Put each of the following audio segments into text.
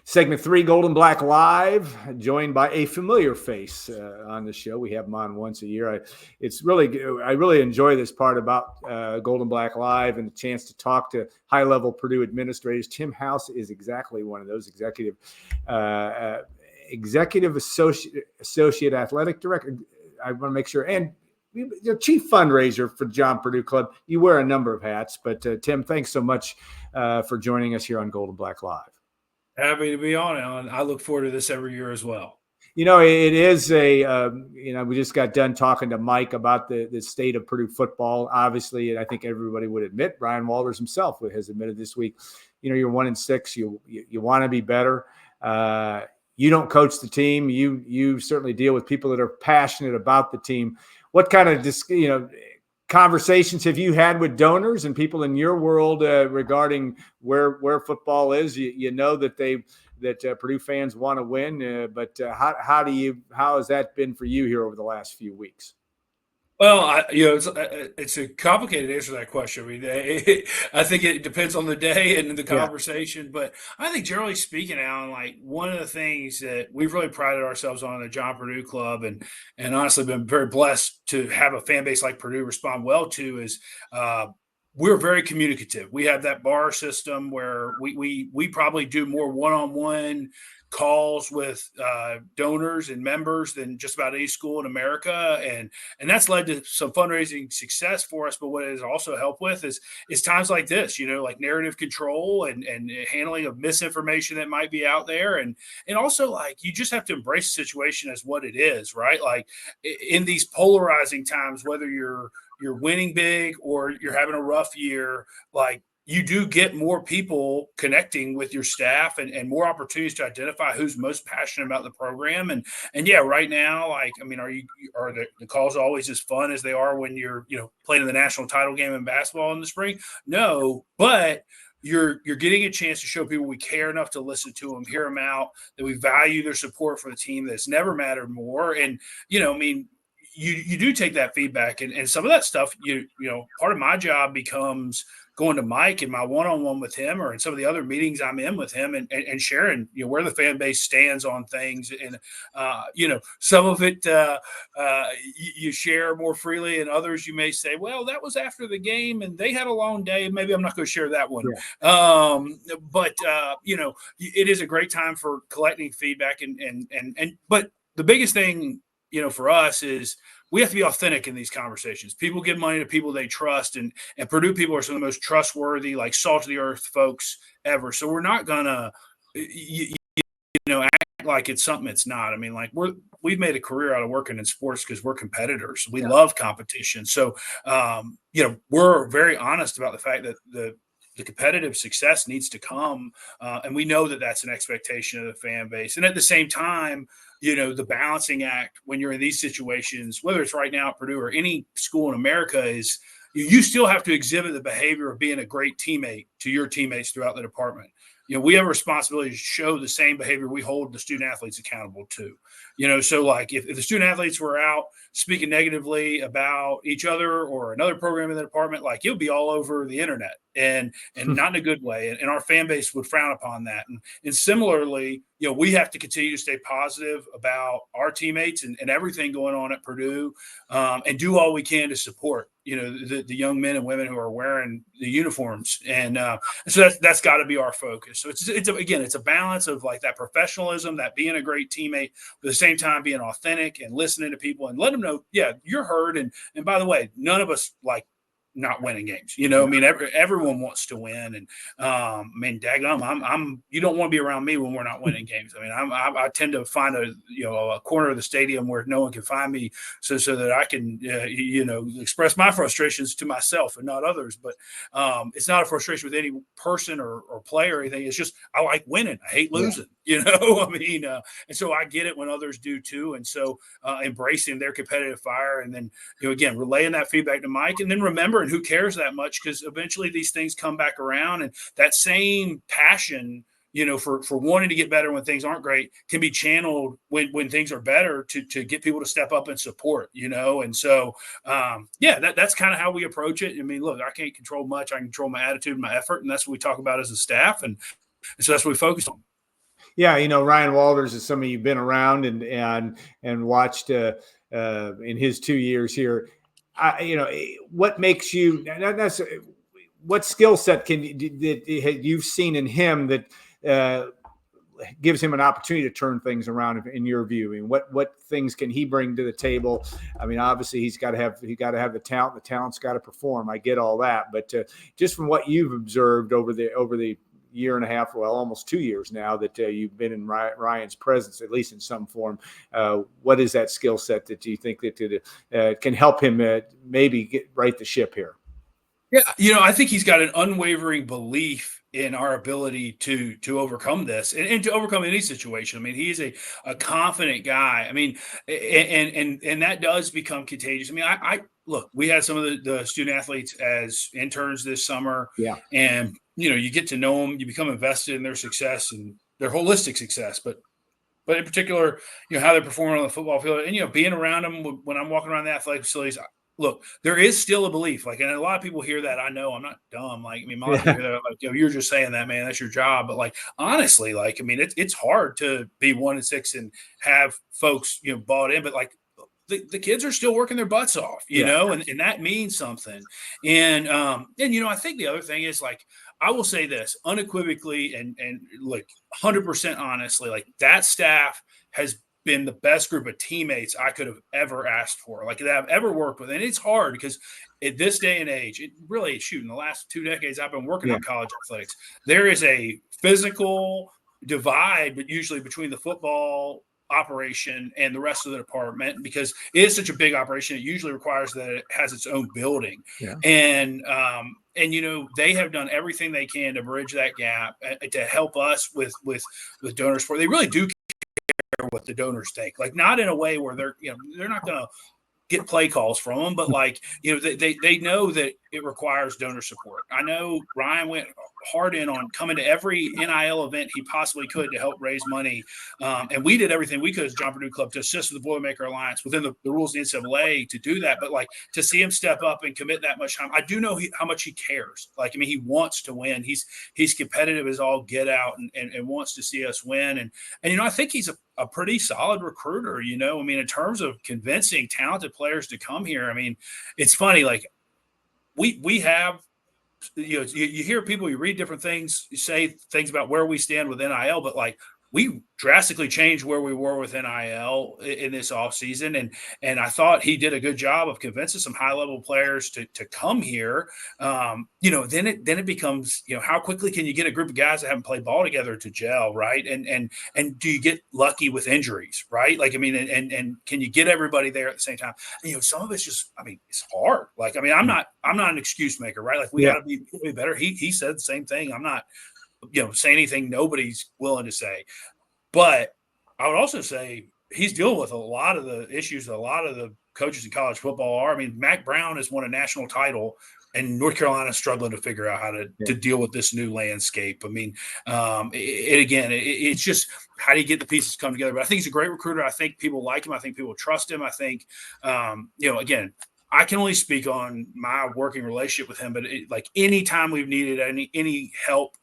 Segment 3, Gold and Black Live, joined by a familiar face on the show. We have him on once a year. I really enjoy this part about Gold and Black Live and the chance to talk to high-level Purdue administrators. Tim House is exactly one of those executive associate athletic director. I want to make sure, and chief fundraiser for John Purdue Club. You wear a number of hats, but Tim, thanks so much for joining us here on Gold and Black Live. Happy to be on it. I look forward to this every year as well. It is we just got done talking to Mike about the state of Purdue football. Obviously, and I think everybody would admit, Brian Walters himself has admitted this week, you're 1-6. You want to be better. You don't coach the team. You certainly deal with people that are passionate about the team. What kind of conversations have you had with donors and people in your world regarding where football is? You know that Purdue fans want to win, but how has that been for you here over the last few weeks? Well, it's a complicated answer to that question. I mean, I think it depends on the day and the conversation, but I think generally speaking, Alan, like one of the things that we've really prided ourselves on the John Purdue Club, and honestly been very blessed to have a fan base like Purdue respond well to, is we're very communicative. We have that bar system where we probably do more one-on-one calls with donors and members than just about any school in America, and that's led to some fundraising success for us. But what it has also helped with is times like this, like narrative control and handling of misinformation that might be out there, and also like you just have to embrace the situation as what it is, right? Like in these polarizing times, whether you're winning big or you're having a rough year, like you do get more people connecting with your staff and more opportunities to identify who's most passionate about the program. And yeah, right now, like, I mean, are the calls always as fun as they are when you're, playing in the national title game in basketball in the spring? No, but you're getting a chance to show people we care enough to listen to them, hear them out, that we value their support for the team that's never mattered more. And, I mean, you do take that feedback and some of that stuff, part of my job becomes going to Mike and my one-on-one with him, or in some of the other meetings I'm in with him, and sharing, where the fan base stands on things. And, some of it you share more freely, and others you may say, well, that was after the game and they had a long day. Maybe I'm not going to share that one. Yeah. But it is a great time for collecting feedback but the biggest thing, for us is we have to be authentic in these conversations. People give money to people they trust, and Purdue people are some of the most trustworthy, like salt of the earth folks ever. So we're not gonna, act like it's something it's not. I mean, like we've made a career out of working in sports because we're competitors. We love competition. So, we're very honest about the fact that the competitive success needs to come. And we know that that's an expectation of the fan base. And at the same time, the balancing act when you're in these situations, whether it's right now at Purdue or any school in America, is you still have to exhibit the behavior of being a great teammate to your teammates throughout the department. We have a responsibility to show the same behavior we hold the student athletes accountable to. So like if the student athletes were out speaking negatively about each other or another program in the department, like it would be all over the internet and not in a good way. And our fan base would frown upon that. And similarly, we have to continue to stay positive about our teammates and everything going on at Purdue, and do all we can to support, the young men and women who are wearing the uniforms. And so that's got to be our focus. So it's a balance of like that professionalism, that being a great teammate, but at the same time being authentic and listening to people and let them know, yeah, you're heard. And by the way, none of us like not winning games. I mean, everyone wants to win. And I mean, daggum, you don't want to be around me when we're not winning games. I mean, I tend to find a corner of the stadium where no one can find me, so that I can, express my frustrations to myself and not others. But it's not a frustration with any person or player or anything. It's just, I like winning. I hate losing, I mean, and so I get it when others do too. And so embracing their competitive fire, and then, again, relaying that feedback to Mike, and then remembering who cares that much, because eventually these things come back around, and that same passion, for wanting to get better when things aren't great can be channeled when things are better to get people to step up and support, and so, that's kind of how we approach it. I mean, look, I can't control much. I can control my attitude and my effort, and that's what we talk about as a staff. And so that's what we focus on. Yeah, Ryan Walters is somebody you've been around and watched in his 2 years here. What makes you not necessarily, what skill set that you've seen in him that gives him an opportunity to turn things around in your view? I mean, what things can he bring to the table? I mean, obviously he got to have the talent. The talent's got to perform. I get all that, but just from what you've observed over the year and a half, well, almost 2 years now that you've been in Ryan's presence, at least in some form, what is that skill set that you think that can help him maybe right the ship here? Yeah, I think he's got an unwavering belief in our ability to overcome this and to overcome any situation. I mean, he's a confident guy. I mean, and that does become contagious. I mean, I look, we had some of the student athletes as interns this summer, Yeah. and you get to know them, you become invested in their success and their holistic success, but in particular, how they're performing on the football field, and being around them when I'm walking around the athletic facilities. Look, there is still a belief, and a lot of people hear that. I know I'm not dumb. I mean, a lot of people hear that, you're just saying that, man. That's your job. But honestly, I mean, it's hard to be 1-6 and have folks, bought in. But the kids are still working their butts off, and that means something. And I think the other thing is I will say this unequivocally and 100% honestly, that staff has been the best group of teammates I could have ever asked for, that I've ever worked with. And it's hard because at this day and age, it really, in the last 2 decades I've been working on college athletics, there is a physical divide, but usually between the football operation and the rest of the department, because it is such a big operation. It usually requires that it has its own building. Yeah. And they have done everything they can to bridge that gap to help us with donor support. They really do what the donors think, not in a way where they're not going to get play calls from them, but they know that it requires donor support. I know Ryan went hard in on coming to every NIL event he possibly could to help raise money. And we did everything we could as John Purdue Club to assist with the Boilermaker Alliance within the rules of the NCAA to do that. But to see him step up and commit that much time, I do know how much he cares. I mean, he wants to win. He's competitive as all get out and wants to see us win. And I think he's a pretty solid recruiter, I mean, in terms of convincing talented players to come here. I mean, it's funny, we have, you hear people, you read different things, you say things about where we stand with NIL, but we drastically changed where we were with NIL in this offseason. And I thought he did a good job of convincing some high level players to come here. Then it becomes, how quickly can you get a group of guys that haven't played ball together to gel, right? And do you get lucky with injuries, right? I mean, and can you get everybody there at the same time? And, some of it's just, I mean, it's hard. I mean, I'm not an excuse maker, right? We got to be better. He said the same thing. I'm not, say anything nobody's willing to say. But I would also say he's dealing with a lot of the issues that a lot of the coaches in college football are. I mean, Mac Brown has won a national title, and North Carolina is struggling to figure out how to deal with this new landscape. I mean, it's just how do you get the pieces to come together? But I think he's a great recruiter. I think people like him. I think people trust him. I think, again, I can only speak on my working relationship with him, but anytime we've needed any help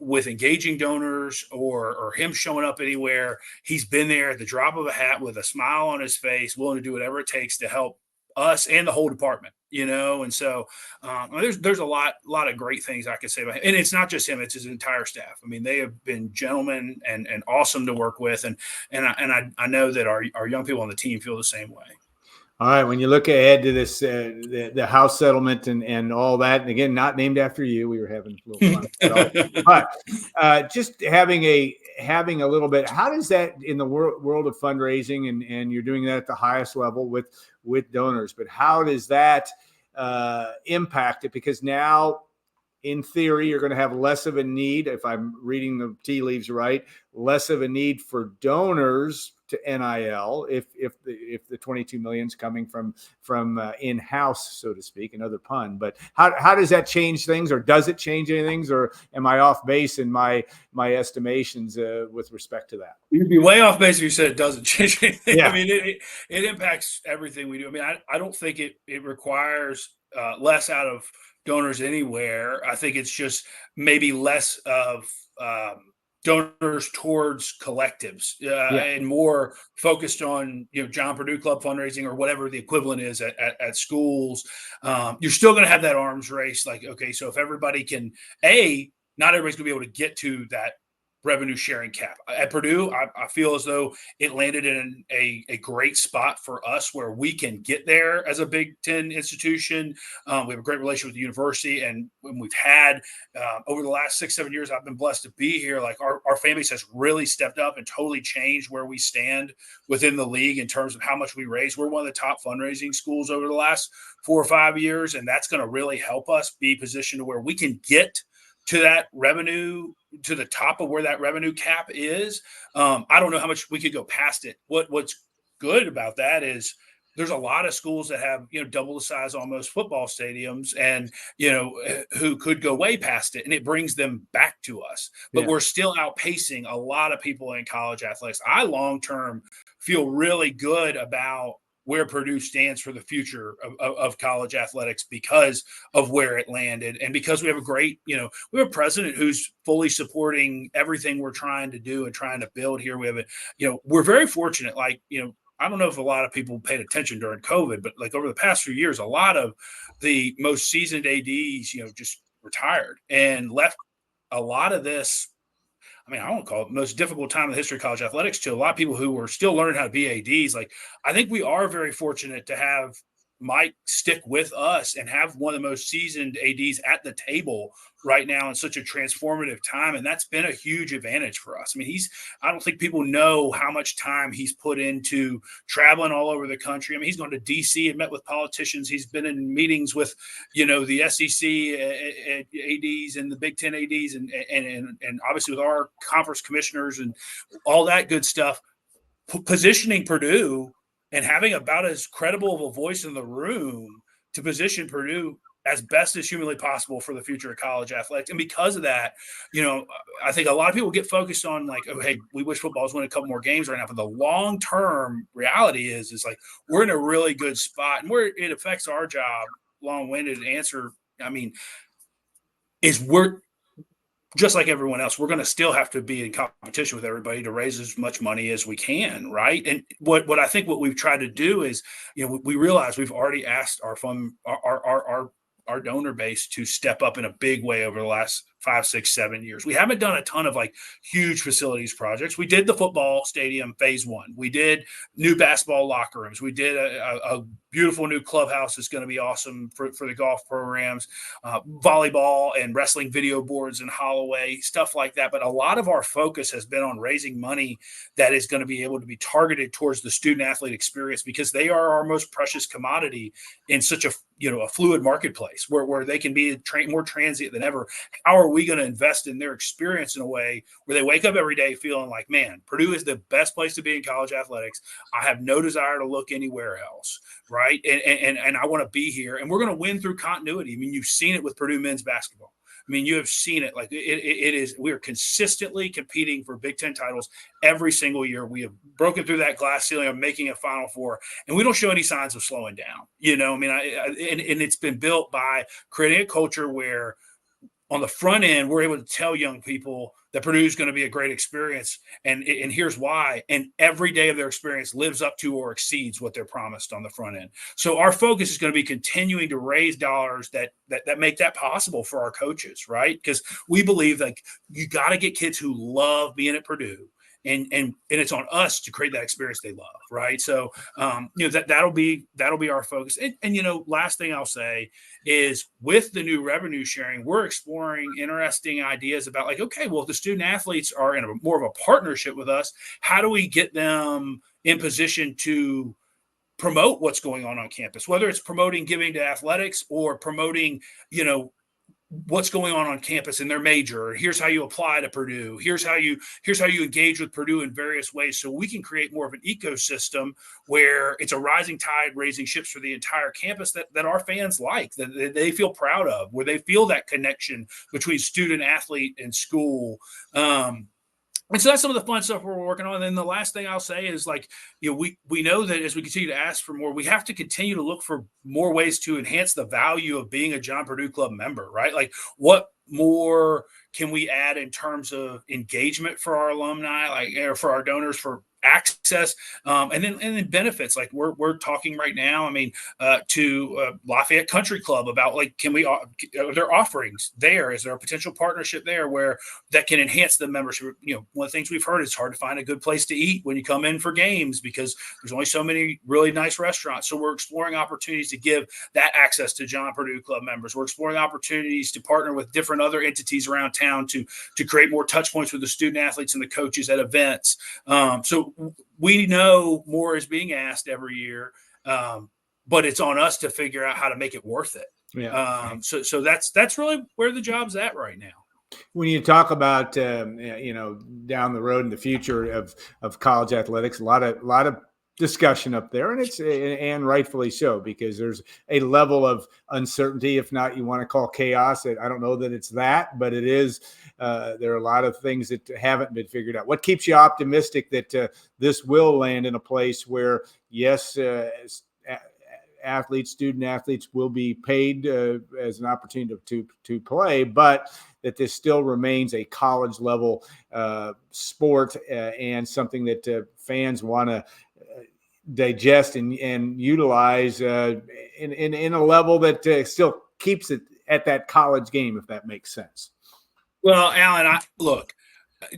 with engaging donors or him showing up anywhere, he's been there at the drop of a hat with a smile on his face, willing to do whatever it takes to help us and the whole department, and so there's a lot of great things I could say about him. And it's not just him, it's his entire staff. I mean, they have been gentlemen and awesome to work with. And I know that our young people on the team feel the same way. All right. When you look ahead to this, the house settlement and all that, and again, not named after you, we were having a little fun, but just having a little bit. How does that in the world of fundraising, and you're doing that at the highest level with donors, but how does that impact it? Because now, in theory, you're going to have less of a need, if I'm reading the tea leaves right, less of a need for donors to NIL if the 22 million is coming from in-house, so to speak, another pun. But how does that change things, or does it change anything, or am I off base in my estimations with respect to that? You'd be way off base if you said it doesn't change anything. Yeah. I mean, it impacts everything we do. I mean, I don't think it requires less out of donors anywhere. I think it's just maybe less of donors towards collectives and more focused on, John Purdue Club fundraising or whatever the equivalent is at schools. You're still going to have that arms race. Like, okay, so if everybody can, not everybody's going to be able to get to that revenue sharing cap. At Purdue, I feel as though it landed in a great spot for us where we can get there as a Big Ten institution. We have a great relationship with the university, and when we've had over the last 6-7 years, I've been blessed to be here. Like our fan base has really stepped up and totally changed where we stand within the league in terms of how much we raise. We're one of the top fundraising schools over the last 4 or 5 years, and that's going to really help us be positioned to where we can get to that revenue, to the top of where that revenue cap is. I don't know how much we could go past it. What's good about that is there's a lot of schools that have, double the size almost football stadiums and, who could go way past it, and it brings them back to us. But we're still outpacing a lot of people in college athletics. I long-term feel really good about where Purdue stands for the future of college athletics because of where it landed. And because we have a great, we have a president who's fully supporting everything we're trying to do and trying to build here. We have we're very fortunate. Like, I don't know if a lot of people paid attention during COVID, but like over the past few years, a lot of the most seasoned ADs, just retired and left a lot of this. I won't call it the most difficult time in the history of college athletics to a lot of people who are still learning how to be ADs. Like, I think we are very fortunate to have Mike stick with us and have one of the most seasoned ADs at the table right now in such a transformative time. And that's been a huge advantage for us. I don't think people know how much time he's put into traveling all over the country. He's gone to DC and met with politicians. He's been in meetings with, the SEC ADs and the Big Ten ADs and obviously with our conference commissioners and all that good stuff, positioning Purdue and having about as credible of a voice in the room to position Purdue as best as humanly possible for the future of college athletics. And because of that, I think a lot of people get focused on like, oh, hey, we wish football's winning a couple more games right now. But the long-term reality is like we're in a really good spot. And where it affects our job, long-winded answer, is we're just like everyone else, we're going to still have to be in competition with everybody to raise as much money as we can, right? And what I think what we've tried to do is, we realize we've already asked our donor base to step up in a big way over the last 5, 6, 7 years. We haven't done a ton of like huge facilities projects. We did the football stadium phase 1. We did new basketball locker rooms. We did a beautiful new clubhouse that's going to be awesome for the golf programs, volleyball and wrestling video boards in Holloway, stuff like that. But a lot of our focus has been on raising money that is going to be able to be targeted towards the student athlete experience because they are our most precious commodity in such a fluid marketplace where they can be more transient than ever. How are we going to invest in their experience in a way where they wake up every day feeling like, man, Purdue is the best place to be in college athletics. I have no desire to look anywhere else, right? And I want to be here. And we're going to win through continuity. You've seen it with Purdue men's basketball. You have seen it. Like it is, we are consistently competing for Big Ten titles every single year. We have broken through that glass ceiling of making a Final Four, and we don't show any signs of slowing down. And it's been built by creating a culture where on the front end, we're able to tell young people that Purdue is going to be a great experience. And here's why. And every day of their experience lives up to or exceeds what they're promised on the front end. So our focus is going to be continuing to raise dollars that make that possible for our coaches, right? Because we believe like you got to get kids who love being at Purdue. And it's on us to create that experience they love, right? So that'll be our focus. And last thing I'll say is with the new revenue sharing, we're exploring interesting ideas about like, okay, well, if the student athletes are in more of a partnership with us, how do we get them in position to promote what's going on campus, whether it's promoting giving to athletics or promoting, what's going on campus in their major. Here's how you apply to Purdue. Here's how you engage with Purdue in various ways. So we can create more of an ecosystem where it's a rising tide raising ships for the entire campus that our fans like, that they feel proud of, where they feel that connection between student athlete and school. And so that's some of the fun stuff we're working on. And then the last thing I'll say is like, we know that as we continue to ask for more, we have to continue to look for more ways to enhance the value of being a John Purdue Club member, right? Like what more can we add in terms of engagement for our alumni, like, or for our donors, for access, and then benefits. Like we're talking right now, I mean, to Lafayette Country Club about, like, can we, are there offerings there? Is there a potential partnership there where that can enhance the membership? You know, one of the things we've heard, it's hard to find a good place to eat when you come in for games because there's only so many really nice restaurants. So we're exploring opportunities to give that access to John Purdue Club members. We're exploring opportunities to partner with different other entities around town to create more touch points with the student athletes and the coaches at events. So we know more is being asked every year, but it's on us to figure out how to make it worth it. Yeah. So that's really where the job's at right now. When you talk about you know, down the road in the future of college athletics, a lot of discussion up there, and it's, and rightfully so, because there's a level of uncertainty, if not you want to call chaos. I don't know that it's that, but it is. There are a lot of things that haven't been figured out. What keeps you optimistic that this will land in a place where, yes, student athletes will be paid as an opportunity to play, but that this still remains a college level sport and something that fans want to digest and utilize in a level that still keeps it at that college game, if that makes sense. Well, Alan, look,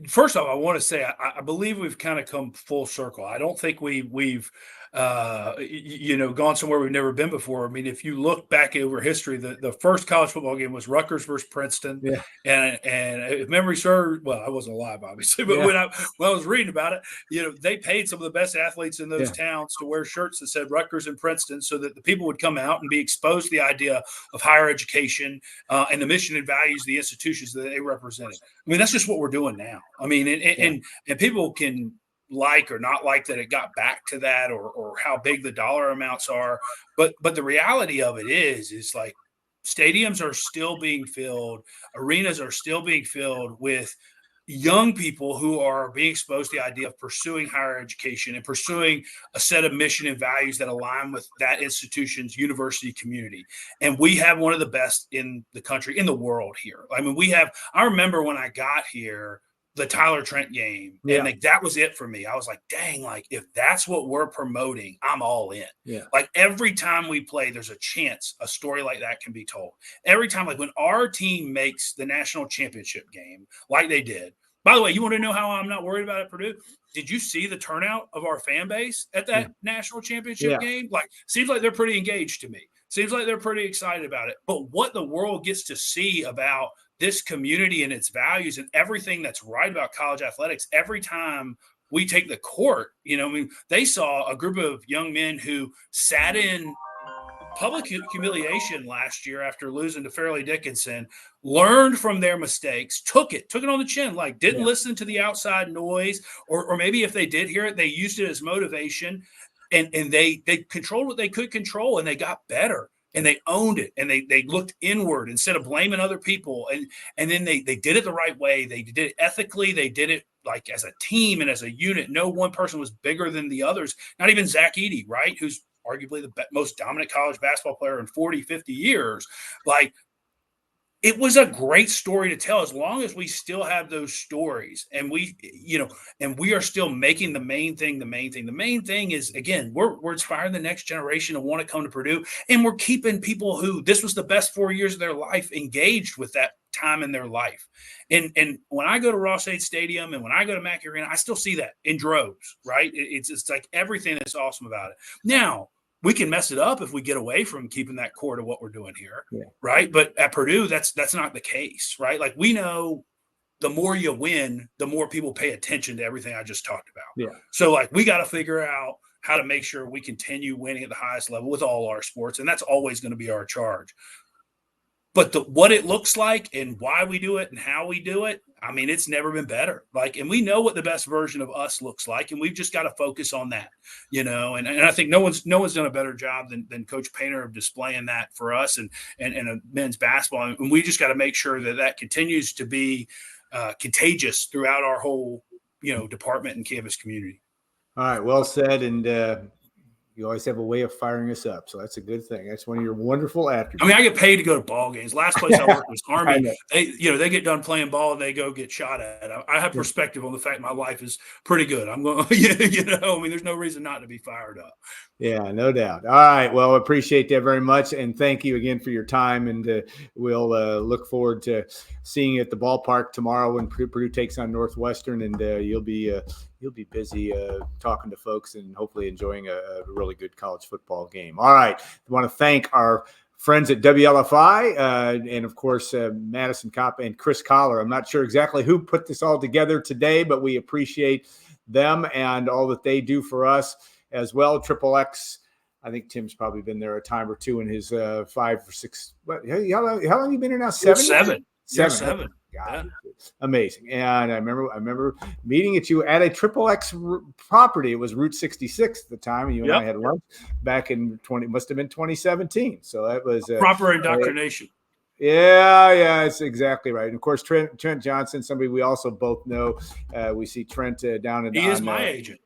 first off, I want to say I believe we've kind of come full circle. I don't think we've gone somewhere we've never been before. I mean, if you look back over history, the first college football game was Rutgers versus Princeton. Yeah. And if memory serves, well, I wasn't alive, obviously, but when I was reading about it, you know, they paid some of the best athletes in those towns to wear shirts that said Rutgers and Princeton so that the people would come out and be exposed to the idea of higher education and the mission and values of the institutions that they represented. I mean, that's just what we're doing now. I mean, and people can like or not like that it got back to that, or how big the dollar amounts are, but the reality of it is like stadiums are still being filled, arenas are still being filled with young people who are being exposed to the idea of pursuing higher education and pursuing a set of mission and values that align with that institution's university community. And we have one of the best in the country, in the world here. I mean, I remember when I got here, the Tyler Trent game, and like that was it for me. I was like, dang, like if that's what we're promoting, I'm all in. Yeah. Like every time we play, there's a chance a story like that can be told. Every time, like when our team makes the national championship game, like they did. By the way, you want to know how I'm not worried about it, Purdue? Did you see the turnout of our fan base at that national championship game? Like, seems like they're pretty engaged to me. Seems like they're pretty excited about it. But what the world gets to see about this community and its values and everything that's right about college athletics, every time we take the court, you know, I mean, they saw a group of young men who sat in public humiliation last year after losing to Fairleigh Dickinson, learned from their mistakes, took it on the chin, like didn't listen to the outside noise, or maybe if they did hear it, they used it as motivation, and they controlled what they could control, and they got better. And they owned it, and they looked inward instead of blaming other people. And then they did it the right way. They did it ethically. They did it like as a team and as a unit. No one person was bigger than the others, not even Zach-Edey, right? Who's arguably the most dominant college basketball player in 40, 50 years. Like, it was a great story to tell as long as we still have those stories, and we are still making the main thing the main thing. The main thing is, again, we're inspiring the next generation to want to come to Purdue, and we're keeping people who this was the best 4 years of their life engaged with that time in their life. And when I go to Ross-Ade Stadium and when I go to Mackey Arena, I still see that in droves, right? It's like everything that's awesome about it. Now, we can mess it up if we get away from keeping that core to what we're doing here, right? But at Purdue, that's not the case, right? Like, we know the more you win, the more people pay attention to everything I just talked about. Yeah. So, like, we got to figure out how to make sure we continue winning at the highest level with all our sports, and that's always going to be our charge. But what it looks like and why we do it and how we do it, I mean, it's never been better. Like, and we know what the best version of us looks like, and we've just got to focus on that, you know. And I think no one's done a better job than Coach Painter of displaying that for us and men's basketball. And we just got to make sure that continues to be contagious throughout our whole, department and campus community. All right, well said. And You always have a way of firing us up, so that's a good thing. That's one of your wonderful attributes. I mean, I get paid to go to ball games. Last place I worked was Army. They get done playing ball and they go get shot at. I have perspective on the fact my life is pretty good. I'm going, I mean, there's no reason not to be fired up. Yeah, no doubt. All right. Well, appreciate that very much. And thank you again for your time. And we'll look forward to seeing you at the ballpark tomorrow when Purdue takes on Northwestern. And you'll be busy talking to folks and hopefully enjoying a really good college football game. All right. I want to thank our friends at WLFI and, of course, Madison Kopp and Chris Collar. I'm not sure exactly who put this all together today, but we appreciate them and all that they do for us as well. Triple X, I think Tim's probably been there a time or two in his 5 or 6. What? How long have you been here now? 7? Seven. God, amazing. And I remember meeting at you at a Triple X property. It was Route 66 at the time. You and I had lunch back in must have been 2017. So that was proper indoctrination. Yeah, it's exactly right. And of course, Trent Johnson, somebody we also both know. We see Trent down in. He is my agent.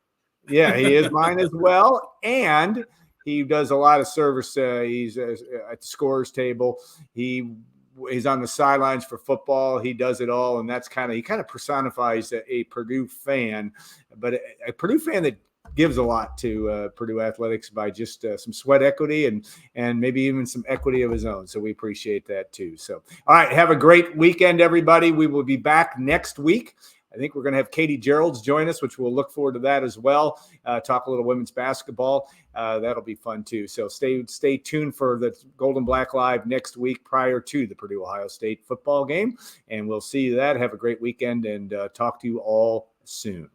Yeah, he is mine as well. And he does a lot of service. He's at the scorers table. He's on the sidelines for football. He does it all. And that's he kind of personifies a Purdue fan, but a Purdue fan that gives a lot to Purdue athletics by just some sweat equity and maybe even some equity of his own. So we appreciate that too. So, all right, have a great weekend, everybody. We will be back next week. I think we're going to have Katie Geralds join us, which we'll look forward to that as well. Talk a little women's basketball. That'll be fun too. So stay tuned for the Golden Black Live next week prior to the Purdue-Ohio State football game. And we'll see you that. Have a great weekend and talk to you all soon.